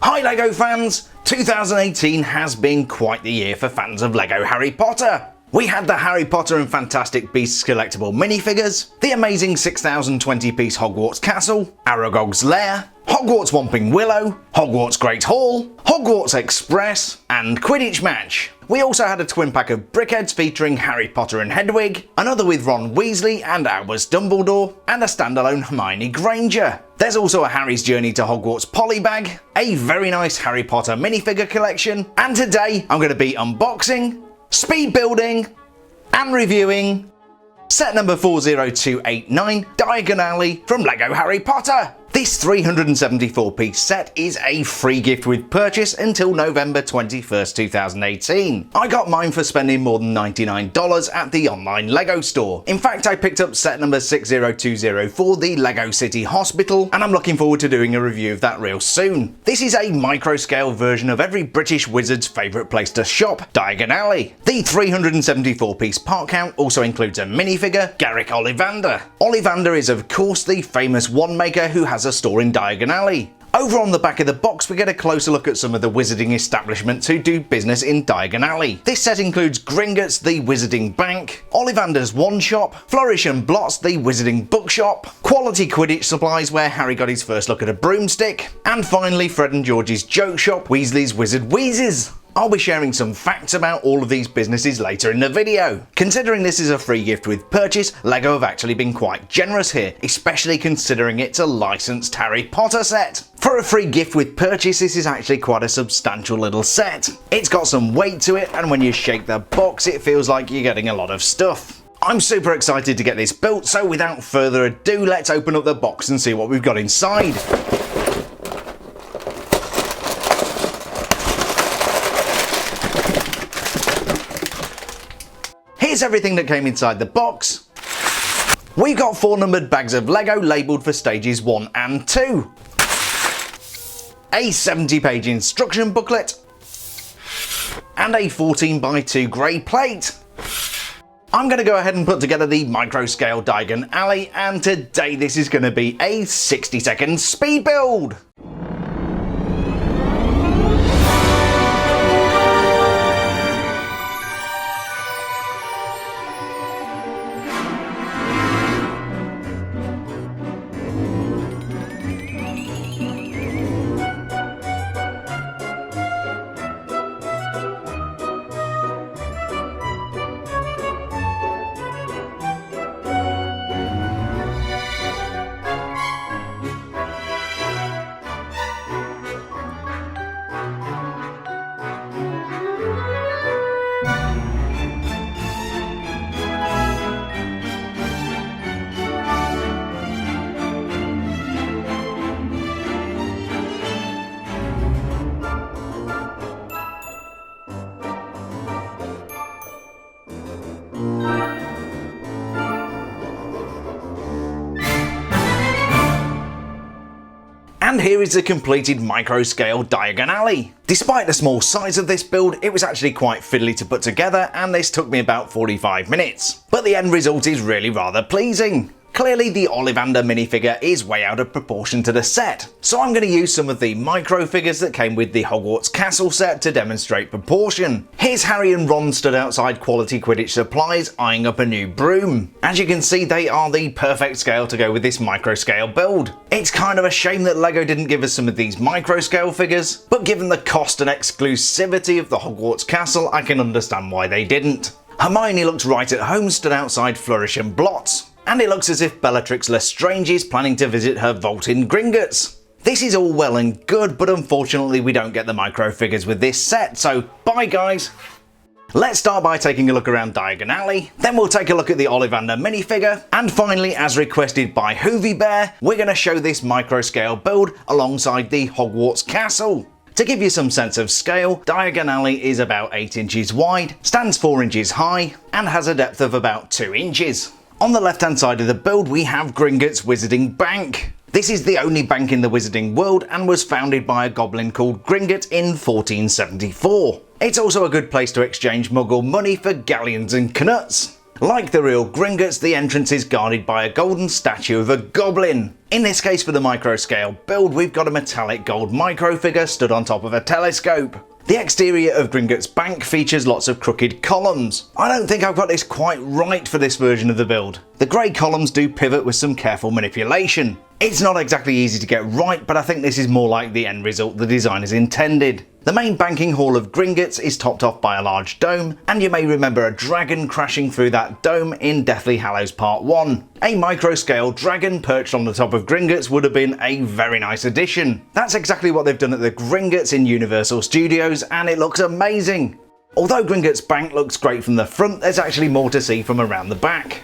Hi LEGO fans! 2018 has been quite the year for fans of LEGO Harry Potter. We had the Harry Potter and Fantastic Beasts collectible minifigures, the amazing 6,020-piece Hogwarts Castle, Aragog's Lair, Hogwarts Whomping Willow, Hogwarts Great Hall, Hogwarts Express, and Quidditch Match. We also had a twin pack of brickheads featuring Harry Potter and Hedwig, another with Ron Weasley and Albus Dumbledore, and a standalone Hermione Granger. There's also a Harry's Journey to Hogwarts polybag, a very nice Harry Potter minifigure collection, and today I'm going to be unboxing, speed building, and reviewing set number 40289 Diagon Alley from LEGO Harry Potter. This 374-piece set is a free gift with purchase until November 21st, 2018. I got mine for spending more than $99 at the online LEGO store. In fact, I picked up set number 60204 for the LEGO City Hospital, and I'm looking forward to doing a review of that real soon. This is a micro-scale version of every British wizard's favourite place to shop, Diagon Alley. The 374-piece part count also includes a minifigure, Garrick Ollivander. Ollivander is of course the famous wand maker who has a store in Diagon Alley. Over on the back of the box we get a closer look at some of the wizarding establishments who do business in Diagon Alley. This set includes Gringotts, the Wizarding Bank, Ollivander's Wand Shop, Flourish Blotts, the Wizarding Bookshop, Quality Quidditch Supplies where Harry got his first look at a broomstick, and finally Fred and George's Joke Shop, Weasley's Wizard Wheezes. I'll be sharing some facts about all of these businesses later in the video. Considering this is a free gift with purchase, LEGO have actually been quite generous here, especially considering it's a licensed Harry Potter set. For a free gift with purchase, this is actually quite a substantial little set. It's got some weight to it, and when you shake the box it feels like you're getting a lot of stuff. I'm super excited to get this built, so without further ado, let's open up the box and see what we've got inside. Here's everything that came inside the box. We've got 4 numbered bags of LEGO labelled for stages 1 and 2. A 70-page instruction booklet. And a 14x2 grey plate. I'm going to go ahead and put together the Microscale Diagon Alley, and today this is going to be a 60-second speed build. And here is the completed Microscale Diagon Alley. Despite the small size of this build, it was actually quite fiddly to put together, and this took me about 45 minutes. But the end result is really rather pleasing. Clearly the Ollivander minifigure is way out of proportion to the set, so I'm going to use some of the micro figures that came with the Hogwarts Castle set to demonstrate proportion. Here's Harry and Ron stood outside Quality Quidditch Supplies eyeing up a new broom. As you can see, they are the perfect scale to go with this micro scale build. It's kind of a shame that LEGO didn't give us some of these micro scale figures, but given the cost and exclusivity of the Hogwarts Castle, I can understand why they didn't. Hermione looks right at home stood outside Flourish Blotts. And it looks as if Bellatrix Lestrange is planning to visit her vault in Gringotts. This is all well and good, but unfortunately we don't get the micro figures with this set, so bye guys! Let's start by taking a look around Diagon Alley, then we'll take a look at the Ollivander minifigure, and finally, as requested by Hoovy Bear, we're going to show this micro scale build alongside the Hogwarts Castle. To give you some sense of scale, Diagon Alley is about 8 inches wide, stands 4 inches high, and has a depth of about 2 inches. On the left hand side of the build we have Gringotts Wizarding Bank. This is the only bank in the wizarding world and was founded by a goblin called Gringotts in 1474. It's also a good place to exchange Muggle money for galleons and knuts. Like the real Gringotts, the entrance is guarded by a golden statue of a goblin. In this case, for the microscale build, we've got a metallic gold microfigure stood on top of a telescope. The exterior of Gringotts Bank features lots of crooked columns. I don't think I've got this quite right for this version of the build. The grey columns do pivot with some careful manipulation. It's not exactly easy to get right, but I think this is more like the end result the designers intended. The main banking hall of Gringotts is topped off by a large dome, and you may remember a dragon crashing through that dome in Deathly Hallows Part 1. A microscale dragon perched on the top of Gringotts would have been a very nice addition. That's exactly what they've done at the Gringotts in Universal Studios, and it looks amazing. Although Gringotts Bank looks great from the front, there's actually more to see from around the back.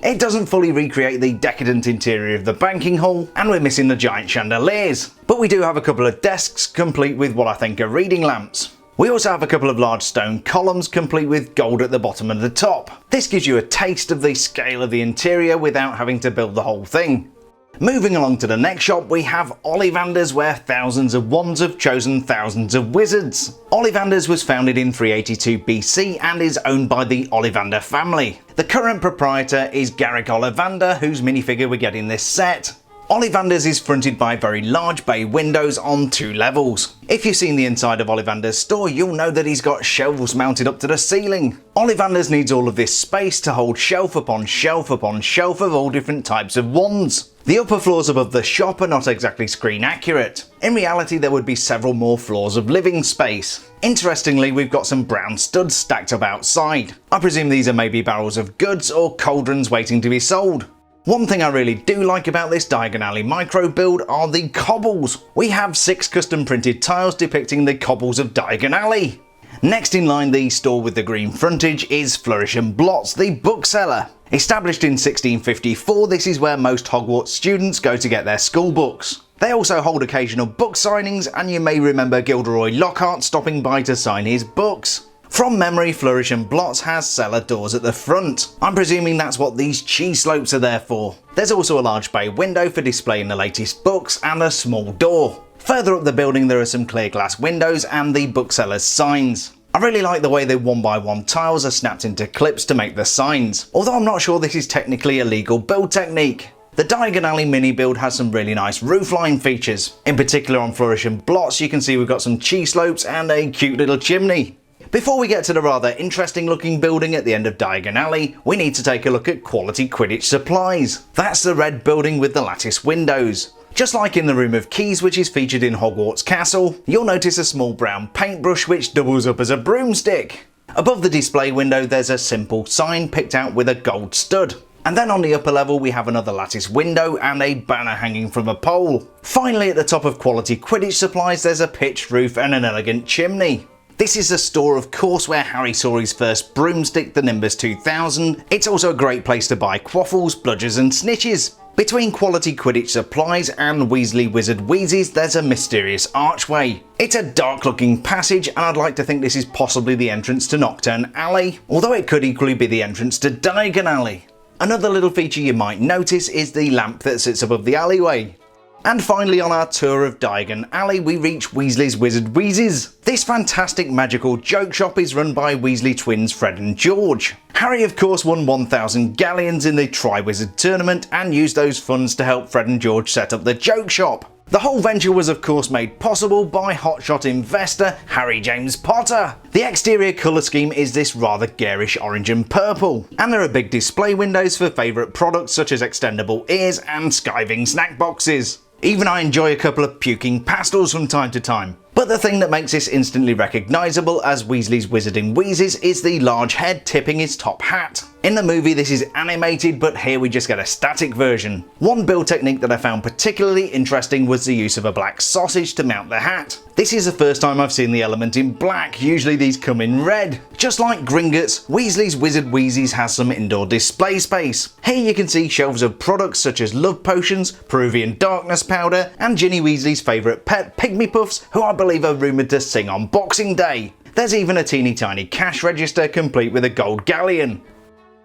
It doesn't fully recreate the decadent interior of the banking hall, and we're missing the giant chandeliers. But we do have a couple of desks complete with what I think are reading lamps. We also have a couple of large stone columns complete with gold at the bottom and the top. This gives you a taste of the scale of the interior without having to build the whole thing. Moving along to the next shop, we have Ollivanders, where thousands of wands have chosen thousands of wizards. Ollivanders was founded in 382 BC and is owned by the Ollivander family. The current proprietor is Garrick Ollivander, whose minifigure we get in this set. Ollivanders is fronted by very large bay windows on 2 levels. If you've seen the inside of Ollivander's store, you'll know that he's got shelves mounted up to the ceiling. Ollivander's needs all of this space to hold shelf upon shelf upon shelf of all different types of wands. The upper floors above the shop are not exactly screen accurate. In reality, there would be several more floors of living space. Interestingly, we've got some brown studs stacked up outside. I presume these are maybe barrels of goods or cauldrons waiting to be sold. One thing I really do like about this Diagon Alley micro build are the cobbles. We have 6 custom printed tiles depicting the cobbles of Diagon Alley. Next in line, the store with the green frontage is Flourish Blotts, the bookseller. Established in 1654, this is where most Hogwarts students go to get their school books. They also hold occasional book signings, and you may remember Gilderoy Lockhart stopping by to sign his books. From memory, Flourish Blotts has cellar doors at the front. I'm presuming that's what these cheese slopes are there for. There's also a large bay window for displaying the latest books and a small door. Further up the building there are some clear glass windows and the bookseller's signs. I really like the way the 1x1 tiles are snapped into clips to make the signs, although I'm not sure this is technically a legal build technique. The Diagon Alley mini build has some really nice roofline features. In particular on Flourish Blotts you can see we've got some cheese slopes and a cute little chimney. Before we get to the rather interesting looking building at the end of Diagon Alley, we need to take a look at Quality Quidditch Supplies. That's the red building with the lattice windows. Just like in the Room of Keys, which is featured in Hogwarts Castle, you'll notice a small brown paintbrush which doubles up as a broomstick. Above the display window there's a simple sign picked out with a gold stud. And then on the upper level we have another lattice window and a banner hanging from a pole. Finally, at the top of Quality Quidditch Supplies there's a pitched roof and an elegant chimney. This is a store, of course, where Harry saw his first broomstick, the Nimbus 2000. It's also a great place to buy quaffles, bludgers and snitches. Between Quality Quidditch Supplies and Weasley Wizard Wheezes there's a mysterious archway. It's a dark looking passage, and I'd like to think this is possibly the entrance to Knockturn Alley, although it could equally be the entrance to Diagon Alley. Another little feature you might notice is the lamp that sits above the alleyway. And finally, on our tour of Diagon Alley, we reach Weasley's Wizard Wheezes. This fantastic magical joke shop is run by Weasley twins Fred and George. Harry of course won 1,000 galleons in the Triwizard tournament and used those funds to help Fred and George set up the joke shop. The whole venture was of course made possible by hotshot investor Harry James Potter. The exterior colour scheme is this rather garish orange and purple, and there are big display windows for favourite products such as extendable ears and skiving snack boxes. Even I enjoy a couple of puking pastels from time to time. But the thing that makes this instantly recognisable as Weasley's Wizarding Wheezes is the large head tipping his top hat. In the movie this is animated, but here we just get a static version. One build technique that I found particularly interesting was the use of a black sausage to mount the hat. This is the first time I've seen the element in black, usually these come in red. Just like Gringotts, Weasley's Wizard Wheezes has some indoor display space. Here you can see shelves of products such as love potions, Peruvian darkness powder, and Ginny Weasley's favourite pet, Pygmy Puffs, who I believe are rumoured to sing on Boxing Day. There's even a teeny tiny cash register complete with a gold galleon.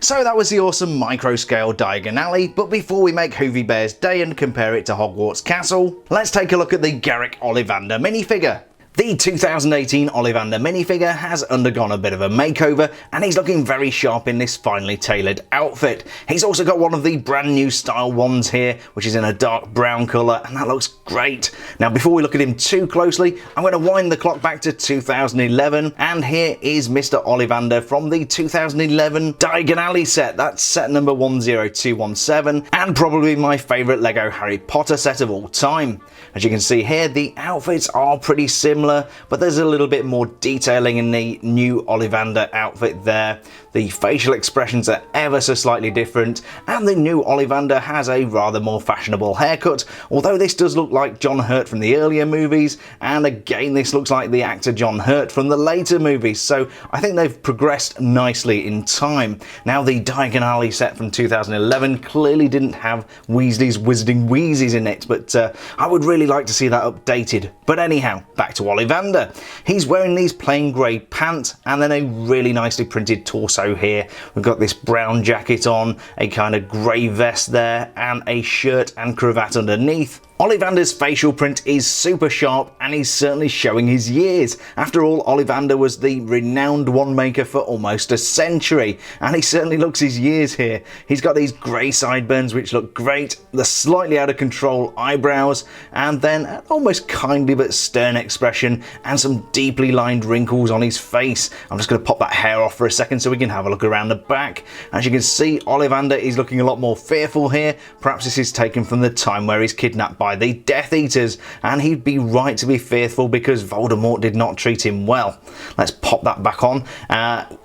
So that was the awesome micro-scale Diagon Alley, but before we make Hoovy Bear's day and compare it to Hogwarts Castle, let's take a look at the Garrick Ollivander minifigure. The 2018 Ollivander minifigure has undergone a bit of a makeover and he's looking very sharp in this finely tailored outfit. He's also got one of the brand new style ones here, which is in a dark brown colour, and that looks great. Now before we look at him too closely, I'm going to wind the clock back to 2011, and here is Mr. Ollivander from the 2011 Diagon Alley set. That's set number 10217 and probably my favourite LEGO Harry Potter set of all time. As you can see here, the outfits are pretty similar, but there's a little bit more detailing in the new Ollivander outfit there. The facial expressions are ever so slightly different, and the new Ollivander has a rather more fashionable haircut, although this does look like John Hurt from the earlier movies, and again this looks like the actor John Hurt from the later movies, so I think they've progressed nicely in time. Now the Diagon Alley set from 2011 clearly didn't have Weasley's Wizarding Wheezes in it, but I would really like to see that updated. But anyhow, back to Ollivander. He's wearing these plain grey pants and then a really nicely printed torso here. We've got this brown jacket on, a kind of grey vest there, and a shirt and cravat underneath. Ollivander's facial print is super sharp and he's certainly showing his years. After all, Ollivander was the renowned wand maker for almost a century, and he certainly looks his years here. He's got these grey sideburns which look great, the slightly out of control eyebrows, and then an almost kindly but stern expression and some deeply lined wrinkles on his face. I'm just going to pop that hair off for a second so we can have a look around the back. As you can see, Ollivander is looking a lot more fearful here. Perhaps this is taken from the time where he's kidnapped by the Death Eaters, and he'd be right to be fearful because Voldemort did not treat him well. Let's pop that back on.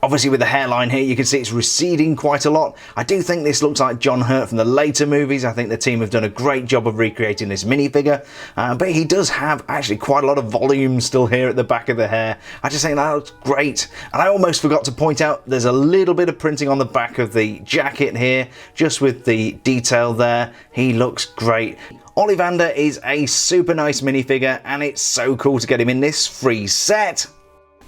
Obviously with the hairline here you can see it's receding quite a lot. I do think this looks like John Hurt from the later movies. I think the team have done a great job of recreating this minifigure, but he does have actually quite a lot of volume still here at the back of the hair. I just think that looks great, and I almost forgot to point out there's a little bit of printing on the back of the jacket here, just with the detail there. He looks great. Ollivander is a super nice minifigure, and it's so cool to get him in this free set.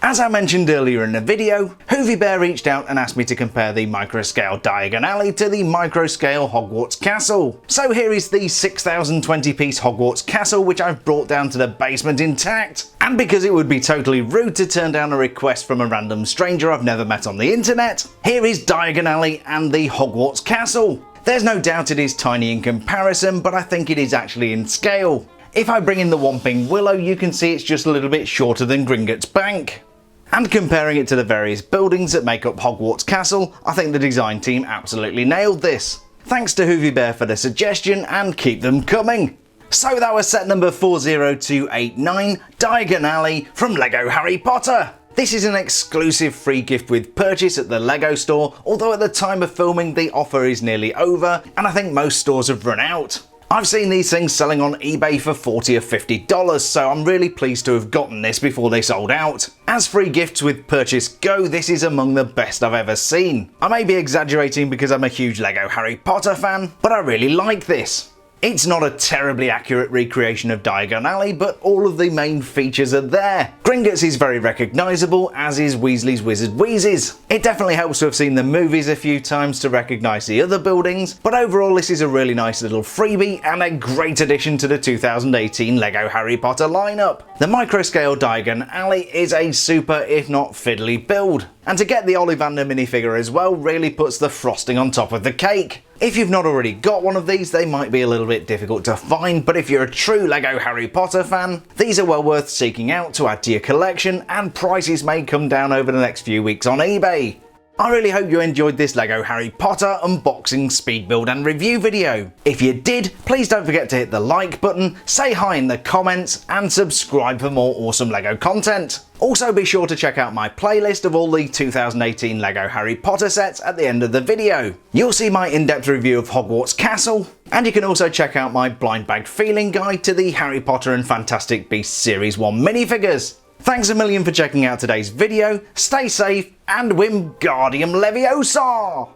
As I mentioned earlier in the video, Hoovy Bear reached out and asked me to compare the Microscale Diagon Alley to the Microscale Hogwarts Castle. So here is the 6,020 piece Hogwarts Castle, which I've brought down to the basement intact. And because it would be totally rude to turn down a request from a random stranger I've never met on the internet, here is Diagon Alley and the Hogwarts Castle. There's no doubt it is tiny in comparison, but I think it is actually in scale. If I bring in the Whomping Willow, you can see it's just a little bit shorter than Gringotts Bank. And comparing it to the various buildings that make up Hogwarts Castle, I think the design team absolutely nailed this. Thanks to Hoovy Bear for the suggestion, and keep them coming. So that was set number 40289, Diagon Alley from LEGO Harry Potter. This is an exclusive free gift with purchase at the LEGO store, although at the time of filming the offer is nearly over, and I think most stores have run out. I've seen these things selling on eBay for $40 or $50, so I'm really pleased to have gotten this before they sold out. As free gifts with purchase go, this is among the best I've ever seen. I may be exaggerating because I'm a huge LEGO Harry Potter fan, but I really like this. It's not a terribly accurate recreation of Diagon Alley, but all of the main features are there. Gringotts is very recognisable, as is Weasley's Wizard Wheezes. It definitely helps to have seen the movies a few times to recognise the other buildings, but overall this is a really nice little freebie and a great addition to the 2018 LEGO Harry Potter lineup. The Microscale Diagon Alley is a super, if not fiddly build, and to get the Ollivander minifigure as well really puts the frosting on top of the cake. If you've not already got one of these, they might be a little bit difficult to find, but if you're a true LEGO Harry Potter fan, these are well worth seeking out to add to your collection, and prices may come down over the next few weeks on eBay. I really hope you enjoyed this LEGO Harry Potter unboxing, speed build and review video. If you did, please don't forget to hit the like button, say hi in the comments, and subscribe for more awesome LEGO content. Also be sure to check out my playlist of all the 2018 LEGO Harry Potter sets at the end of the video. You'll see my in-depth review of Hogwarts Castle, and you can also check out my blind bagged feeling guide to the Harry Potter and Fantastic Beasts Series 1 minifigures. Thanks a million for checking out today's video, stay safe, and Wingardium Leviosa!